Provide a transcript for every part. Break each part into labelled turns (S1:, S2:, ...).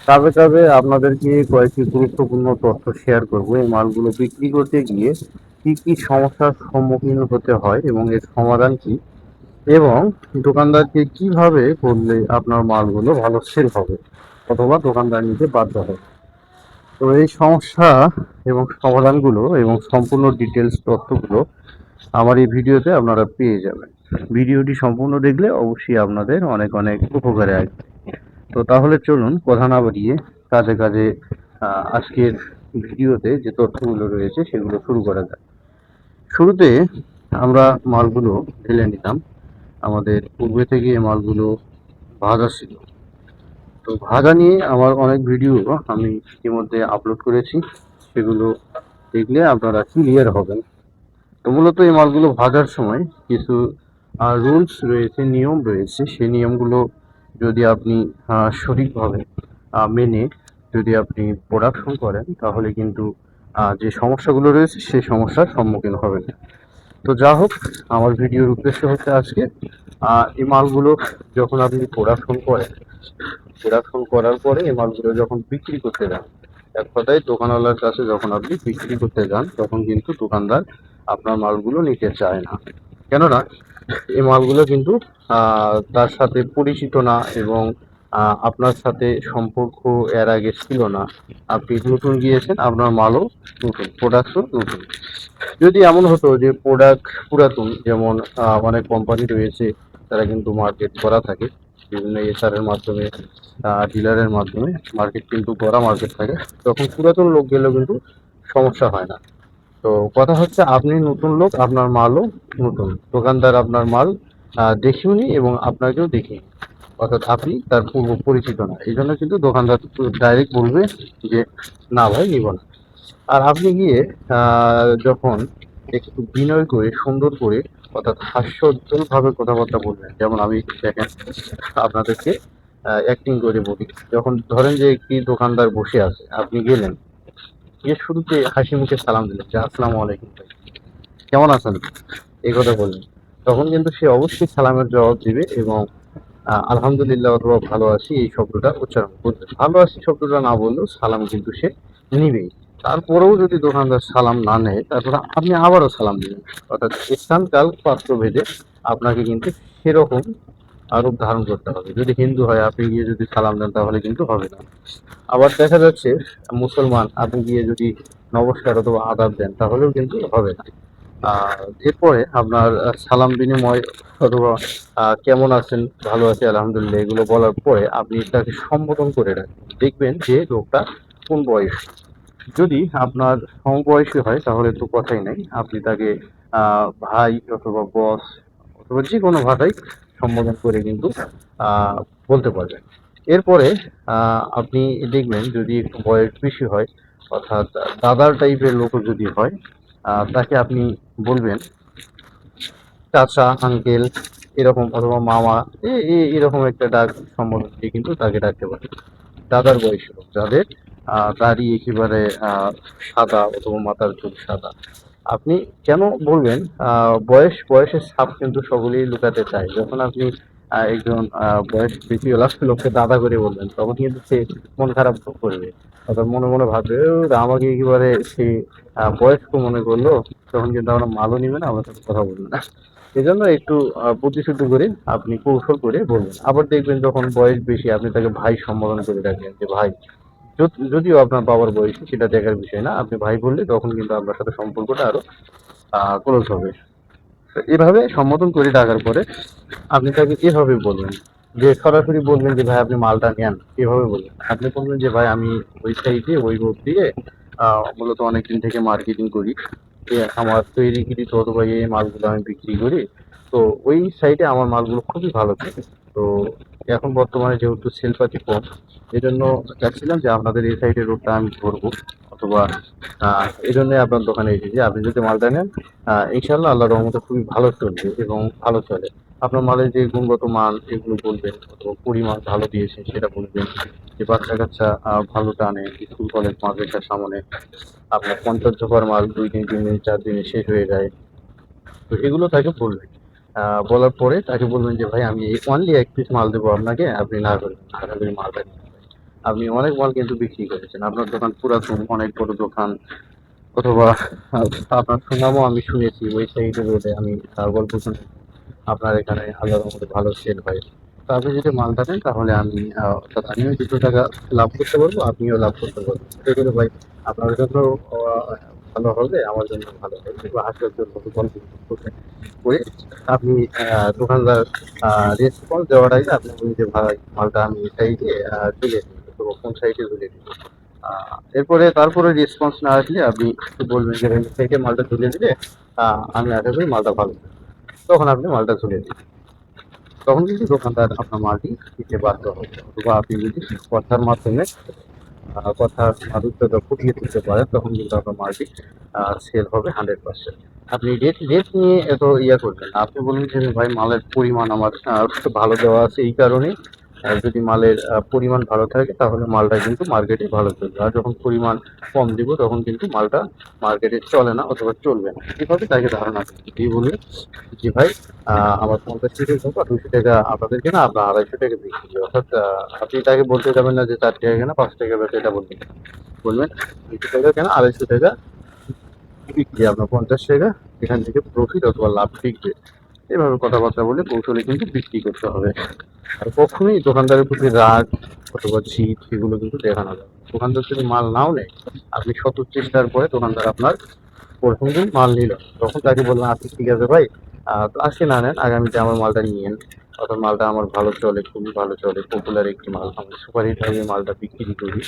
S1: তবে তবে আপনাদেরকে কয়েকটি গুরুত্বপূর্ণ তথ্য শেয়ার করব। এই মালগুলো বিক্রি করতে গিয়ে কি কি সমস্যার সম্মুখীন হতে হয় এবং এর সমাধান কি, এবং দোকানদারকে কিভাবে করলে আপনার মালগুলো ভালো সেল হবে অথবা দোকানদার নিতে বাধ্য হবে। তো এই সমস্যা এবং সমাধানগুলো এবং সম্পূর্ণ ডিটেলস তথ্যগুলো আমার এই ভিডিওতে আপনারা পেয়ে যাবেন। ভিডিওটি সম্পূর্ণ দেখলে অবশ্যই আপনাদের অনেক অনেক উপকারে আসবে। তো তাহলে চলুন কথা না বাড়িয়ে কাজে কাজে আজকের ভিডিওতে যে তথ্যগুলো রয়েছে সেগুলো শুরু করা যাক। শুরুতে আমরা মালগুলো ঢেলে নিলাম। আমাদের পূর্বে থেকে এই মালগুলো ভাজা ছিল। তো ভাজা নিয়ে আমার অনেক ভিডিও আমি ইতিমধ্যে আপলোড করেছি, সেগুলো দেখলে আপনারা ক্লিয়ার হবেন। তো মূলত এই মালগুলো ভাজার সময় কিছু রুলস রয়েছে, নিয়ম রয়েছে। সেই নিয়মগুলো যদি আপনি সঠিকভাবে মেনে যদি আপনি প্রোডাকশন করেন তাহলে কিন্তু যে সমস্যাগুলো রয়েছে সেই সমস্যার সম্মুখীন হবেন। তো যা হোক, আমার ভিডিওর উদ্দেশ্য হচ্ছে আজকে এই মালগুলো যখন আপনি প্রোডাকশন করার পরে এই মালগুলো যখন বিক্রি করতে যান, এক কথায় দোকানওয়ালার কাছে যখন আপনি বিক্রি করতে যান তখন কিন্তু দোকানদার আপনার মালগুলো নিতে চায় না। কেননা এই মালগুলো কিন্তু তার সাথে পরিচিত না, এবং আপনার সাথে সম্পর্ক এর আগে ছিল না। আপনি নতুন গিয়েছেন, আপনার মালও নতুন, প্রোডাক্টও নতুন। যদি এমন হতো যে প্রোডাক্ট পুরাতন, যেমন অনেক কোম্পানি রয়েছে তারা কিন্তু মার্কেট করা থাকে বিভিন্ন এর মাধ্যমে, ডিলারের মাধ্যমে মার্কেট কিন্তু করা মার্কেট থাকে, তখন পুরাতন লোক গেলেও কিন্তু সমস্যা হয় না। তো কথা হচ্ছে আপনি নতুন লোক, আপনার মালও নতুন, দোকানদার আপনার মাল দেখেওনি এবং আপনাকেও দেখিনি, অর্থাৎ আপনি তার পূর্ব পরিচিত না। এই জন্য কিন্তু দোকানদার ডাইরেক্ট বলবে যে না ভাই নিব না। আর আপনি গিয়ে যখন একটু বিনয় করে সুন্দর করে অর্থাৎ হাস্যোজ্জ্বল ভাবে কথাবার্তা বলবেন, যেমন আমি দেখেন আপনাদেরকে অ্যাক্টিং করে বলি। যখন ধরেন যে একটি দোকানদার বসে আছে, আপনি গেলেন, গিয়ে শুরুতে হাসি মুখে সালাম দিলেন যে আসসালামু আলাইকুম ভাই, কেমন আছেন, এই কথা বললেন। তখন কিন্তু সে অবশ্যই সালামের জবাব দিবে এবং আলহামদুলিল্লাহ অথবা ভালো আছি এই শব্দটা উচ্চারণ করবে। ভালো আছি শব্দটা না বললেও সালাম কিন্তু সে নিবেই। তারপরেও যদি দোকানদার সালাম না নেয়, তারপরে আপনি আবারও সালাম দিবেন। অর্থাৎ স্থান কাল পাত্র ভেদে আপনাকে কিন্তু সেরকম রূপ ধারণ করতে হবে। যদি হিন্দু হয় আপনি গিয়ে যদি সালাম দেন তাহলে কিন্তু হবে না। আবার দেখা যাচ্ছে মুসলমান, আপনি গিয়ে যদি নমস্কার অথবা আদাব দেন তাহলেও কিন্তু হবে না। এরপরে আপনার সালাম বিনিময় অথবা কেমন আছেন, ভালো আছি আলহামদুলিল্লাহ, এগুলো বলার পরে আপনি তাকে সম্বোধন করে রাখবেন। দেখবেন যে লোকটা কোন বয়স। যদি আপনার সমবয়সী হয় তাহলে তো কথাই নাই, আপনি তাকে ভাই অথবা বস অথবা যে কোনো ভাষায় সম্বোধন করে কিন্তু আহ, বলতে পারবেন। এরপরে আপনি দেখবেন যদি একটু বয়স বেশি হয়, অর্থাৎ দাদার টাইপের লোক যদি হয়, তাকে আপনি বলবেন চাচা, আঙ্কেল, এরকম, অথবা মামা, এরকম একটা ডাক সম্বোধন দিয়ে কিন্তু তাকে ডাকতে পারে। দাদার বয়সী লোক যাদের দাড়ি একেবারে সাদা অথবা মাথার চুল সাদা, আপনি কেন বলবেন? বয়সের ছাপ কিন্তু সকলেই লুকাতে চায়। যখন আপনি একজন বয়স বেশি লোককে দাদা করে বলবেন, তখন কিন্তু সে মন খারাপ করবে, অর্থাৎ মনে মনে ভাববে আমাকে একেবারে সে বয়স্ক মনে করলো, তখন কিন্তু আমরা মালও নিবে না, আমার সাথে কথা বলবে না। এই জন্য একটু বুদ্ধিশুদ্ধি করে আপনি কৌশল করে বলবেন। আবার দেখবেন যখন বয়স বেশি আপনি তাকে ভাই সম্বোধন করে রাখবেন যে ভাই। যদিও আপনার বাবার বয়সী, সেটা দেখার বিষয় না, আপনি ভাই বললে তখন কিন্তু আপনার সাথে সম্পর্কটা আরো ক্লোজ হবে। তো এভাবে সম্বোধন করে ডাকার পরে আপনি তাকে এভাবে বলবেন, যে সরাসরি বলবেন যে ভাই আপনি মালটা নেন, এভাবে বলবেন। আপনি বলবেন যে ভাই আমি ওই সাইডে ওই রোড দিয়ে মূলত অনেকদিন থেকে মার্কেটিং করি, আমার তৈরিকৃত অথবা এই মালগুলো আমি বিক্রি করি। তো ওই সাইডে আমার মালগুলো খুবই ভালো থাকে। তো এখন বর্তমানে যেহেতু সেলপাতি কম, এই জন্য চাচ্ছিলাম যে আপনাদের এই সাইডের রোডটা আমি ধরবো, অথবা এই জন্যই আপনার দোকানে এসেছি। আপনি যদি মালটা নেন ইনশাল্লাহ আল্লাহর রহমতে খুবই ভালো চলবে এবং ভালো চলে। আপনার মালের যে গুণগত মান এগুলো বলবেন, অথবা পরিমাণ ভালো দিয়েছে সেটা বলবেন, যে বাচ্চা কাচ্চা ভালো টানে, স্কুল কলেজ মাদ্রাসার সামনে আপনার 50 ঝোপার মাল 2 দিন 3 দিন 4 দিনে শেষ হয়ে যায়। তো এগুলো তাকে বলবেন। বলার পরে তাকে বলবেন যে ভাই আমি অনলি 1 পিস মাল দেবো আপনাকে, আপনি না করবেন, আশা করি মালটা নিয়ে নেবেন। আপনি অনেক মাল কিন্তু বিক্রি করেছেন, আপনার দোকান পুরাতন, অনেক বড় দোকান, অথবা আপনার সুনামও আমি শুনেছি ওই সাইডে রোডে, আমি তার গল্প শুনে আপনার এখানে আল্লাহর মধ্যে ভালো সেল হয়। তো আপনি যদি মালটা দেন তাহলে আমি অর্থাৎ আমিও কিছু টাকা লাভ করতে পারবো, আপনিও লাভ করতে পারবেন। সেগুলো ভাই আপনার জন্য ভালো হবে, আমার জন্য ভালো হবে, বা হাসির জন্য গল্প করতে করে আপনি দোকানদার রেসপন্স দেওয়ার আগে আপনি বলুন যে ভাই মালটা আমি এই সাইডে ঝুলিয়ে দিই, তো কোন সাইডে ঝুলিয়ে দিই। এরপরে তারপরে রেসপন্স না আসলে আপনি বলবেন যে এই সাইডে মালটা ঝুলিয়ে দিলে আমি আশা করি মালটা ভালো, তখন আপনি মালটা ঝুলিয়ে দিন। তখন কিন্তু দোকানদার আপনার মালটি দিতে বাধ্য হবে, অথবা আপনি যদি কথার মাধ্যমে কথার মাধুর্যতা ফুটিয়ে তুলতে পারেন, তখন কিন্তু আপনার মালটি সেল হবে 100%। আপনি রেট রেট নিয়ে এত ইয়া করবেন না, আপনি বলুন যে ভাই মালের পরিমাণ আমার ভালো দেওয়া আছে এই কারণে, যদি মালের পরিমাণ ভালো থাকে তাহলে মালটা কিন্তু মার্কেটে ভালো চলবে, আর যখন পরিমাণ কম দিব তখন কিন্তু মালটা মার্কেটে চলে না অথবা চলবে না। এভাবে তাকে ধারণা দিয়ে বলবে যে ভাই আমার 50 টাকা হোক আর 200 টাকা আপনাদেরকে না, আপনার 250 টাকা বিক্রি করি। অর্থাৎ আপনি তাকে বলতে যাবেন না যে 4 টাকা কেনা, 5 টাকা বেচে, এটা বলবেন না। বলবেন 200 টাকা কেনা, 250 টাকা বিক্রি, আপনার 50 টাকা এখান থেকে প্রফিট অথবা লাভ টিকবে। এভাবে কথাবার্তা বলে কৌশলে কিন্তু বিক্রি করতে হবে। আর কখনোই দোকানদারের প্রতি রাগ অথবা জিদ এগুলো কিন্তু দেখানো যাবে না। দোকানদার যদি মাল নাও নেয়, আপনি শত চেষ্টার পরে দোকানদার আপনার প্রথম দিন মাল নিল, তখন তাকে বললাম আচ্ছা ঠিক আছে ভাই, তো আজকে না নেন, আগামীতে আমার মালটা নিয়েন, অর্থাৎ মালটা আমার ভালো চলে, খুবই ভালো চলে, পপুলার একটি মাল, আমি সুপারহিট ভাবে মালটা বিক্রি করি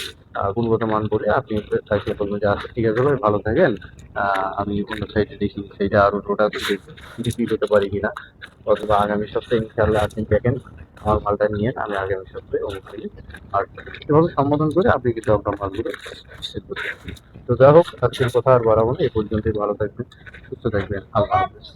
S1: গুণগত মান বলে। আপনি তাকে বলবেন যে আচ্ছা ঠিক আছে ভাই, ভালো থাকেন, আমি অন্য সাইডে দেখি সেইটা আরো ওটা বিক্রি করতে পারি কিনা, অথবা আগামী সপ্তাহে ইনশাল্লাহ আপনি দেখেন আমার মালটা নিয়েন, আমি আগামী সপ্তাহে অমুক দিনে আসবো। এভাবে সম্বোধন করে আপনি কিন্তু আপনার মালগুলো সেল করতে পারেন। তো যা হোক, আজকের কথা আর বাড়াবো না, এই পর্যন্তই। ভালো থাকবেন, সুস্থ থাকবেন, আল্লাহ হাফেজ।